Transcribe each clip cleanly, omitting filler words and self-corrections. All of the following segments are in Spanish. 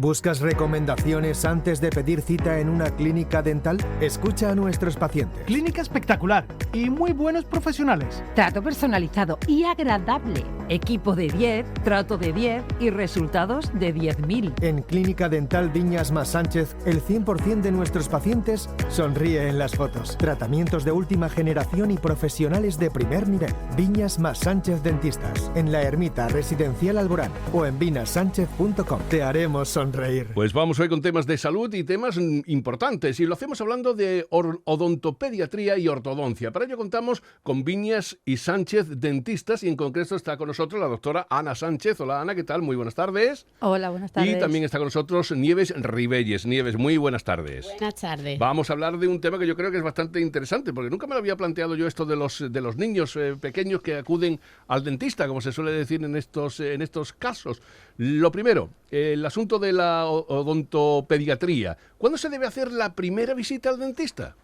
¿Buscas recomendaciones antes de pedir cita en una clínica dental? Escucha a nuestros pacientes. Clínica espectacular y muy buenos profesionales. Trato personalizado y agradable. Equipo de 10, trato de 10 y resultados de 10.000. En Clínica Dental Viñas Más Sánchez, el 100% de nuestros pacientes sonríe en las fotos. Tratamientos de última generación y profesionales de primer nivel. Viñas Más Sánchez Dentistas. En la Ermita Residencial Alborán o en vinasánchez.com. Te haremos sonreír. Pues vamos hoy con temas de salud y temas importantes, y lo hacemos hablando de odontopediatría y ortodoncia. Para ello contamos con Viñas y Sánchez Dentistas, y en concreto está con nosotros la doctora Ana Sánchez. Hola Ana, ¿qué tal? Muy buenas tardes. Hola, buenas tardes. Y también está con nosotros Nieves Ribelles. Nieves, muy buenas tardes. Buenas tardes. Vamos a hablar de un tema que yo creo que es bastante interesante, porque nunca me lo había planteado yo, esto de los niños pequeños que acuden al dentista, como se suele decir en estos casos. Lo primero, el asunto de la odontopediatría. ¿Cuándo se debe hacer la primera visita al dentista?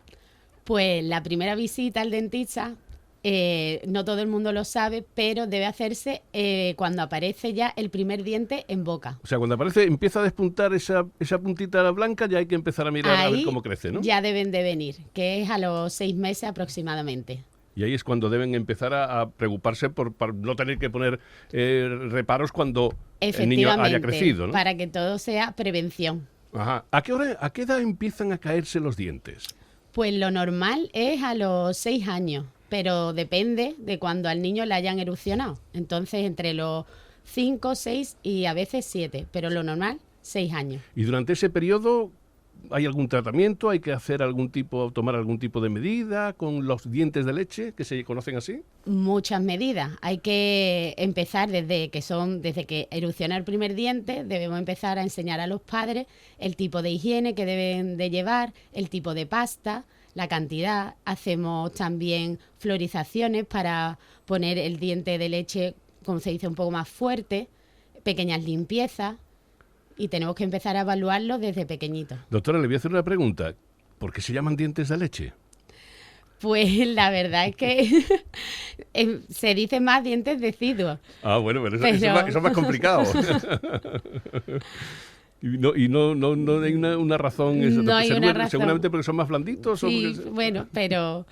Pues la primera visita al dentista, no todo el mundo lo sabe, pero debe hacerse cuando aparece ya el primer diente en boca. O sea, cuando empieza a despuntar esa puntita blanca, ya hay que empezar a mirar a ver cómo crece, ¿no? Ya deben de venir, que es a los 6 meses aproximadamente. Y ahí es cuando deben empezar a preocuparse por no tener que poner reparos cuando el niño haya crecido, ¿no? Para que todo sea prevención. Ajá. ¿A qué edad empiezan a caerse los dientes? Pues lo normal es a los 6 años, pero depende de cuando al niño le hayan erupcionado. Entonces, entre los 5, 6 y a veces 7, pero lo normal, 6 años. Y durante ese periodo, ¿hay algún tratamiento? ¿Hay que tomar algún tipo de medida con los dientes de leche, que se conocen así? Muchas medidas. Hay que empezar desde que erupciona el primer diente, debemos empezar a enseñar a los padres el tipo de higiene que deben de llevar, el tipo de pasta, la cantidad. Hacemos también florizaciones para poner el diente de leche, como se dice, un poco más fuerte, pequeñas limpiezas. Y tenemos que empezar a evaluarlo desde pequeñito. Doctora, le voy a hacer una pregunta. ¿Por qué se llaman dientes de leche? Pues la verdad es que se dice más dientes deciduos. Ah, bueno, pero eso es más complicado. Y no hay una razón. No hay una razón. Seguramente porque son más blanditos. Sí, bueno, pero...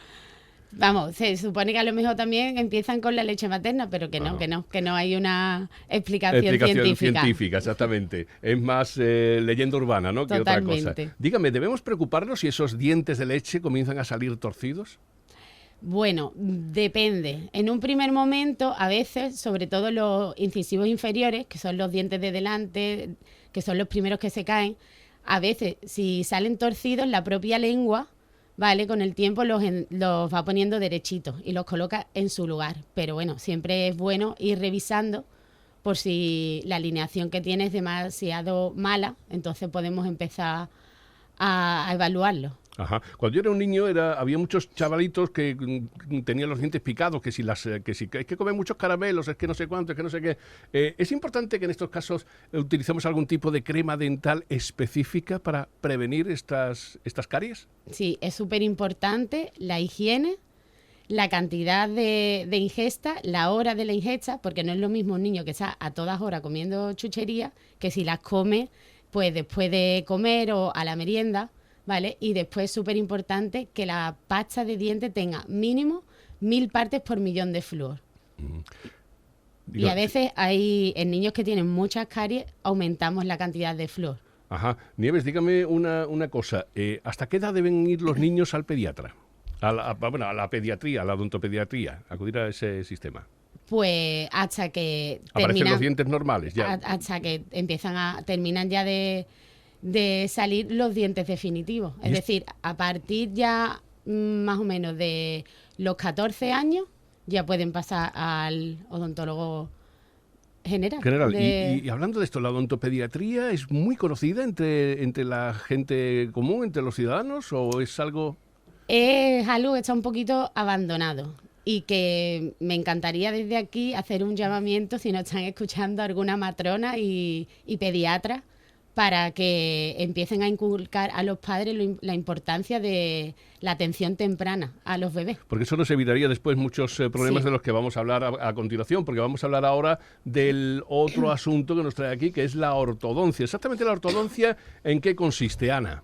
Vamos, se supone que a lo mejor también empiezan con la leche materna, pero que no hay una explicación científica. Exactamente. Es más leyenda urbana, ¿no? Totalmente. Que otra cosa. Dígame, ¿debemos preocuparnos si esos dientes de leche comienzan a salir torcidos? Bueno, depende. En un primer momento, a veces, sobre todo los incisivos inferiores, que son los dientes de delante, que son los primeros que se caen, a veces, si salen torcidos, la propia lengua... Vale, con el tiempo los va poniendo derechitos y los coloca en su lugar. Pero bueno, siempre es bueno ir revisando por si la alineación que tiene es demasiado mala, entonces podemos empezar a evaluarlo. Ajá. Cuando yo era un niño había muchos chavalitos que tenían los dientes picados, que si es que comen muchos caramelos, es que no sé cuánto, es que no sé qué. ¿Es importante que en estos casos utilicemos algún tipo de crema dental específica para prevenir estas caries? Sí, es súper importante la higiene, la cantidad de ingesta, la hora de la ingesta, porque no es lo mismo un niño que está a todas horas comiendo chucherías que si las come pues después de comer o a la merienda. ¿Vale? Y después, súper importante, que la pasta de dientes tenga mínimo 1000 partes por millón de flúor. Y a veces en niños que tienen muchas caries aumentamos la cantidad de flúor. Ajá. Nieves, dígame una cosa. ¿Hasta qué edad deben ir los niños al pediatra? A la pediatría, a la odontopediatría, acudir a ese sistema. Pues hasta que aparecen los dientes normales ya. Hasta que terminan ya de salir los dientes definitivos. Es decir, a partir ya más o menos de los 14 años ya pueden pasar al odontólogo general. Y hablando de esto, ¿la odontopediatría es muy conocida entre la gente común, entre los ciudadanos, o es algo...? Es algo que está un poquito abandonado y que me encantaría desde aquí hacer un llamamiento, si nos están escuchando alguna matrona y pediatra, para que empiecen a inculcar a los padres la importancia de la atención temprana a los bebés. Porque eso nos evitaría después muchos problemas Sí. de los que vamos a hablar a continuación, porque vamos a hablar ahora del otro asunto que nos trae aquí, que es la ortodoncia. Exactamente la ortodoncia, ¿en qué consiste, Ana?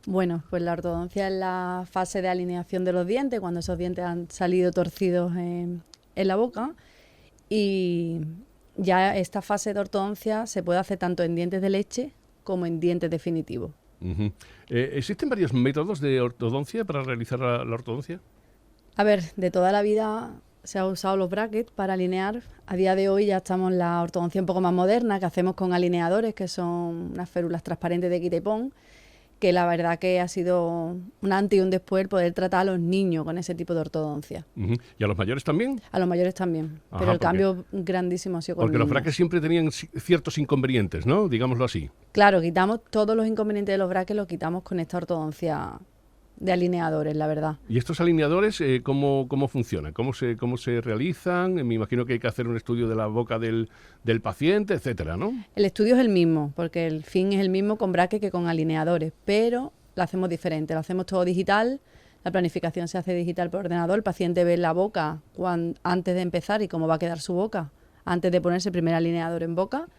Bueno, pues la ortodoncia es la fase de alineación de los dientes, cuando esos dientes han salido torcidos en la boca. Y ya esta fase de ortodoncia se puede hacer tanto en dientes de leche como en dientes definitivos. Uh-huh. ¿Existen varios métodos de ortodoncia para realizar la ortodoncia? A ver, de toda la vida se han usado los brackets para alinear. A día de hoy ya estamos en la ortodoncia un poco más moderna, que hacemos con alineadores, que son unas férulas transparentes de quita y pon, que la verdad que ha sido un antes y un después el poder tratar a los niños con ese tipo de ortodoncia. Uh-huh. ¿Y a los mayores también? A los mayores también, Ajá, pero el porque- cambio grandísimo ha sido con Porque los niños. brackets siempre tenían ciertos inconvenientes, ¿no? Digámoslo así. Claro, quitamos todos los inconvenientes de los brackets, los quitamos con esta ortodoncia de alineadores, la verdad. ¿Y estos alineadores cómo funcionan? ¿Cómo se realizan? Me imagino que hay que hacer un estudio de la boca del paciente, etcétera, ¿no? El estudio es el mismo, porque el fin es el mismo con brackets que con alineadores, pero lo hacemos diferente, lo hacemos todo digital, la planificación se hace digital por ordenador, el paciente ve la boca antes de empezar y cómo va a quedar su boca, antes de ponerse el primer alineador en boca,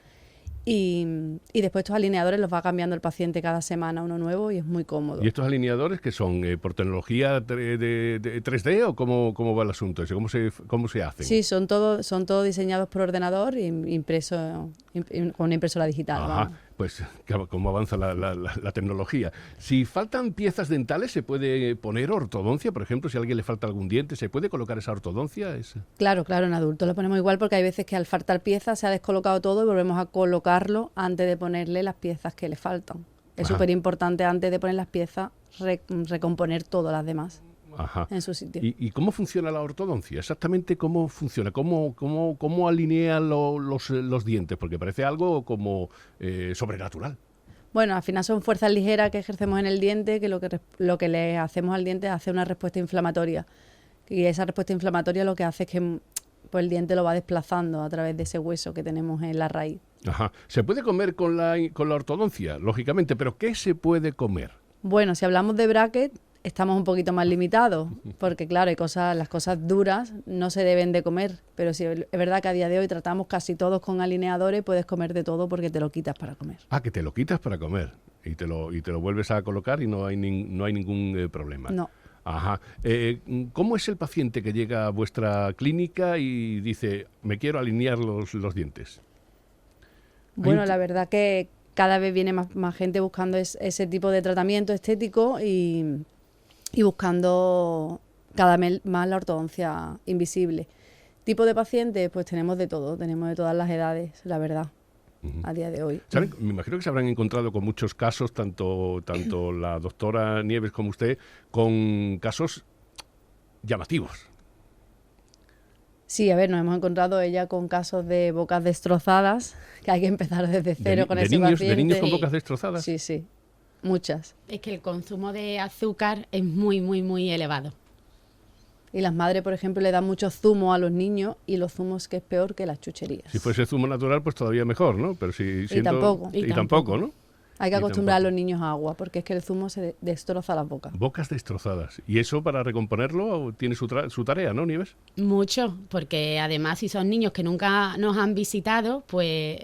y después estos alineadores los va cambiando el paciente cada semana, uno nuevo, y es muy cómodo. ¿Y estos alineadores que son por tecnología de 3D o cómo va el asunto ese? ¿Cómo se hacen? Sí, son todos diseñados por ordenador e con una impresora digital. Ajá, vamos. pues cómo avanza la tecnología. Si faltan piezas dentales, ¿se puede poner ortodoncia? Por ejemplo, si a alguien le falta algún diente, ¿se puede colocar esa ortodoncia? Claro, en adultos lo ponemos igual porque hay veces que al faltar piezas se ha descolocado todo y volvemos a colocarlo antes de ponerle las piezas que le faltan. Es Ajá. súper importante antes de poner las piezas recomponer todas las demás Ajá. en su sitio. ¿Y cómo funciona la ortodoncia? Exactamente cómo funciona, cómo alinea los dientes, porque parece algo como sobrenatural. Bueno, al final son fuerzas ligeras que ejercemos en el diente, que lo que le hacemos al diente es hacer una respuesta inflamatoria. Y esa respuesta inflamatoria lo que hace es que pues, el diente lo va desplazando a través de ese hueso que tenemos en la raíz. Ajá. Se puede comer con la ortodoncia, lógicamente, pero ¿qué se puede comer? Bueno, si hablamos de bracket, estamos un poquito más limitados, porque claro, las cosas duras no se deben de comer, pero sí, es verdad que a día de hoy tratamos casi todos con alineadores, puedes comer de todo porque te lo quitas para comer. Ah, que te lo quitas para comer y te lo vuelves a colocar y no hay ningún problema. No. Ajá. ¿Cómo es el paciente que llega a vuestra clínica y dice, me quiero alinear los dientes? Bueno, la verdad que cada vez viene más gente buscando ese tipo de tratamiento estético y buscando cada vez más la ortodoncia invisible. Tipo de pacientes, pues tenemos de todo, tenemos de todas las edades, la verdad, a día de hoy. ¿Saben? Me imagino que se habrán encontrado con muchos casos, tanto la doctora Nieves como usted, con casos llamativos. Sí, a ver, nos hemos encontrado ella con casos de bocas destrozadas, que hay que empezar desde cero con ese paciente. ¿De niños con bocas destrozadas? Sí, muchas. Es que el consumo de azúcar es muy, muy, muy elevado. Y las madres, por ejemplo, le dan mucho zumo a los niños y los zumos que es peor que las chucherías. Si fuese zumo natural, pues todavía mejor, ¿no? Pero si tampoco. Y tampoco, ¿no? Hay que Y acostumbrar a tampoco. los niños a agua, porque es que el zumo se destroza las bocas. Bocas destrozadas. Y eso para recomponerlo tiene su tarea, ¿no, Nieves? Mucho, porque además si son niños que nunca nos han visitado, pues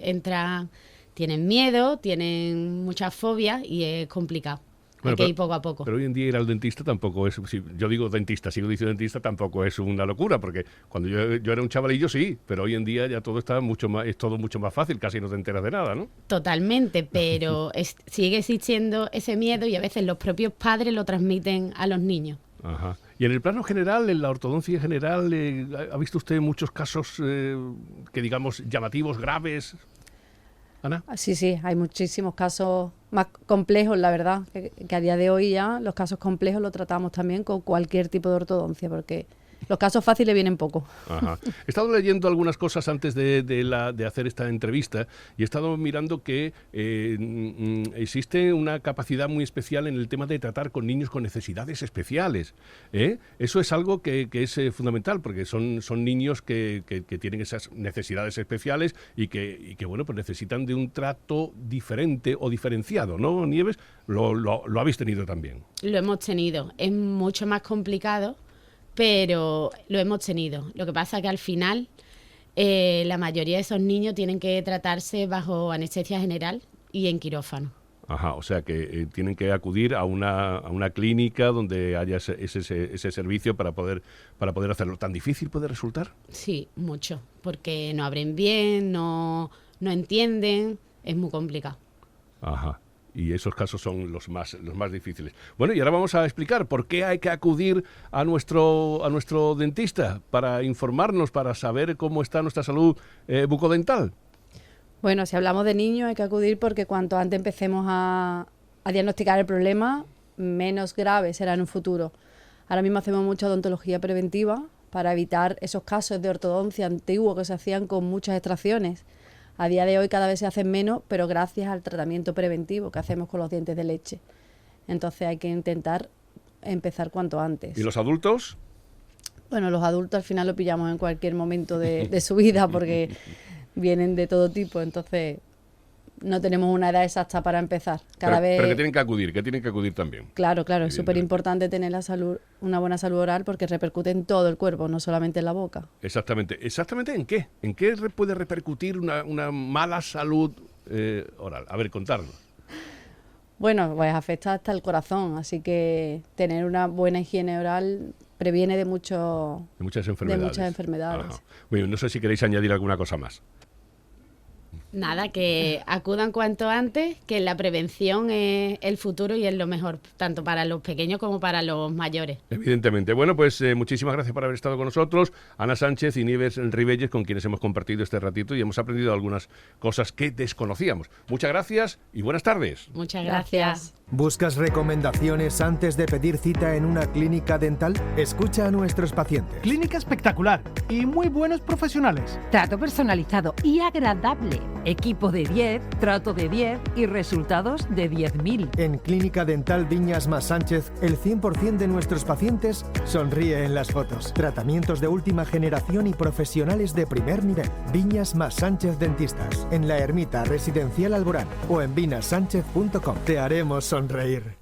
tienen miedo, tienen muchas fobias y es complicado. Hay que ir poco a poco. Pero hoy en día ir al dentista tampoco es... Si yo digo dentista, sigo diciendo dentista, tampoco es una locura, porque cuando yo era un chavalillo sí, pero hoy en día ya todo está es todo mucho más fácil, casi no te enteras de nada, ¿no? Totalmente, pero sigue existiendo ese miedo y a veces los propios padres lo transmiten a los niños. Ajá. Y en el plano general, en la ortodoncia general, ¿ha visto usted muchos casos que digamos llamativos, graves? Ana. Sí, hay muchísimos casos más complejos, la verdad, que a día de hoy ya los casos complejos los tratamos también con cualquier tipo de ortodoncia, porque Los casos fáciles vienen poco. Ajá. He estado leyendo algunas cosas antes de hacer esta entrevista y he estado mirando que existe una capacidad muy especial en el tema de tratar con niños con necesidades especiales. Eso es algo que es fundamental, porque son niños que tienen esas necesidades especiales y que bueno, pues necesitan de un trato diferente o diferenciado, ¿no, Nieves? Lo habéis tenido también. Lo hemos tenido. Es mucho más complicado, pero lo hemos tenido. Lo que pasa es que al final la mayoría de esos niños tienen que tratarse bajo anestesia general y en quirófano. Ajá, o sea que tienen que acudir a una clínica donde haya ese servicio para poder hacerlo. ¿Tan difícil puede resultar? Sí, mucho, porque no abren bien, no entienden, es muy complicado. Ajá. Y esos casos son los más difíciles. Bueno, y ahora vamos a explicar por qué hay que acudir a nuestro dentista para informarnos, para saber cómo está nuestra salud bucodental. Bueno, si hablamos de niños hay que acudir porque cuanto antes empecemos a diagnosticar el problema, menos grave será en un futuro. Ahora mismo hacemos mucha odontología preventiva para evitar esos casos de ortodoncia antiguos que se hacían con muchas extracciones. A día de hoy cada vez se hacen menos, pero gracias al tratamiento preventivo que hacemos con los dientes de leche. Entonces hay que intentar empezar cuanto antes. ¿Y los adultos? Bueno, los adultos al final lo pillamos en cualquier momento de su vida porque vienen de todo tipo, entonces no tenemos una edad exacta para empezar. Pero que tienen que acudir también. Claro, es súper importante tener una buena salud oral porque repercute en todo el cuerpo, no solamente en la boca. Exactamente. ¿Exactamente en qué? ¿En qué puede repercutir una mala salud oral? A ver, contarnos. Bueno, pues afecta hasta el corazón, así que tener una buena higiene oral previene de muchas enfermedades. Ajá. Bueno, no sé si queréis añadir alguna cosa más. Nada, que acudan cuanto antes, que la prevención es el futuro y es lo mejor, tanto para los pequeños como para los mayores. Evidentemente. Bueno, pues muchísimas gracias por haber estado con nosotros, Ana Sánchez y Nieves Ribelles, con quienes hemos compartido este ratito y hemos aprendido algunas cosas que desconocíamos. Muchas gracias y buenas tardes. Muchas gracias. ¿Buscas recomendaciones antes de pedir cita en una clínica dental? Escucha a nuestros pacientes. Clínica espectacular y muy buenos profesionales. Trato personalizado y agradable. Equipo de 10, trato de 10 y resultados de 10.000. En Clínica Dental Viñas Mas Sánchez, el 100% de nuestros pacientes sonríe en las fotos. Tratamientos de última generación y profesionales de primer nivel. Viñas Mas Sánchez Dentistas, en la Ermita Residencial Alborán o en vinasánchez.com. Te haremos sonreír.